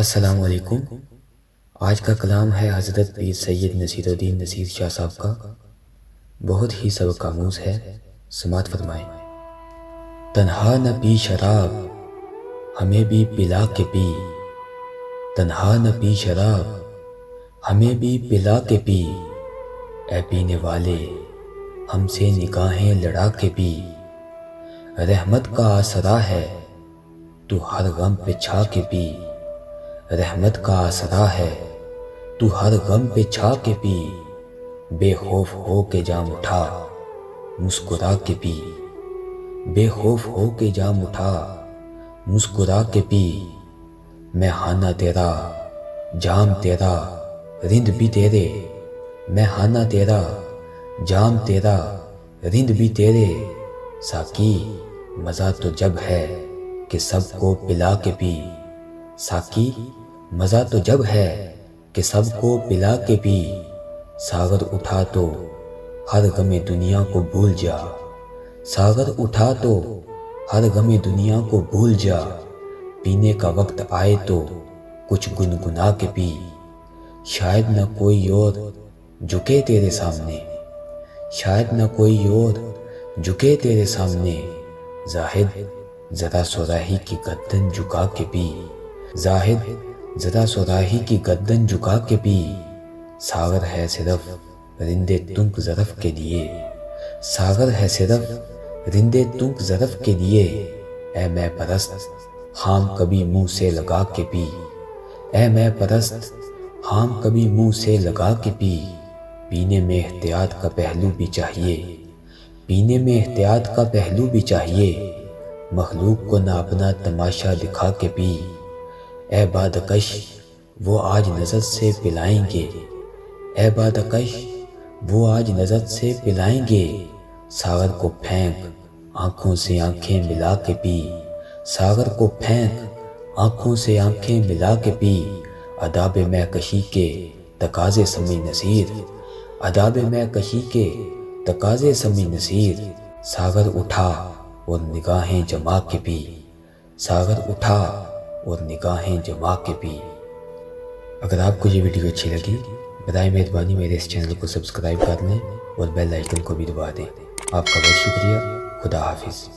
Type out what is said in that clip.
السلام علیکم۔ آج کا کلام ہے حضرت پیر سید نصیر الدین نصیر شاہ صاحب کا، بہت ہی سبق آموز ہے، سماعت فرمائیں۔ تنہا نہ پی شراب ہمیں بھی پلا کے پی، تنہا نہ پی شراب ہمیں بھی پلا کے پی، اے پینے والے ہم سے نگاہیں لڑا کے پی، رحمت کا آسرا ہے تو ہر غم پہ چھا کے پی، رحمت کا آسرا ہے تو ہر غم پہ چھا کے پی، بے خوف ہو کے جام اٹھا مسکرا کے پی، بے خوف ہو کے جام اٹھا مسکرا کے پی، میں ہانا تیرا جام تیرا رند بھی تیرے، میں ہانا تیرا جام تیرا رند بھی تیرے، ساقی مزہ تو جب ہے کہ سب کو پلا کے پی، ساقی مزہ تو جب ہے کہ سب کو پلا کے پی، ساغر اٹھا تو ہر غم دنیا کو بھول جا، ساغر اٹھا تو ہر غم دنیا کو بھول جا، پینے کا وقت آئے تو کچھ گنگنا کے پی، شاید نہ کوئی اور جھکے تیرے سامنے، شاید نہ کوئی اور جھکے تیرے سامنے، زاہد ذرا صراحی کی گردن جھکا کے پی، زاہد ذرا صراحی کی گردن جھکا کے پی، ساغر ہے صرف رندے تنک ظرف کے لیے، ساغر ہے صرف رندے تنک ظرف کے لیے، اے میں پرست خام کبھی منہ سے لگا کے پی، اے میں پرست خام کبھی منہ سے لگا کے پی، پینے میں احتیاط کا پہلو بھی چاہیے، پینے میں احتیاط کا پہلو بھی چاہیے، مخلوق کو نہ اپنا تماشا دکھا کے پی، اے بادکش وہ آج نظر سے پلائیں گے، اے بادکش وہ آج نظر سے پلائیں گے، ساغر کو پھینک آنکھوں سے آنکھیں ملا کے پی، ساغر کو پھینک آنکھوں سے آنکھیں ملا کے پی، آداب مہکشی کے تقاضے سمی نصیر، آداب مہکشی کے تقاضے سمی نصیر، ساغر اٹھا اور نگاہیں جما کے پی، ساغر اٹھا اور نگاہیں جما کے پی۔ اگر آپ کو یہ ویڈیو اچھی لگی برائے مہربانی میرے اس چینل کو سبسکرائب کر لیں اور بیل آئیکن کو بھی دبا دیں۔ آپ کا بہت شکریہ، خدا حافظ۔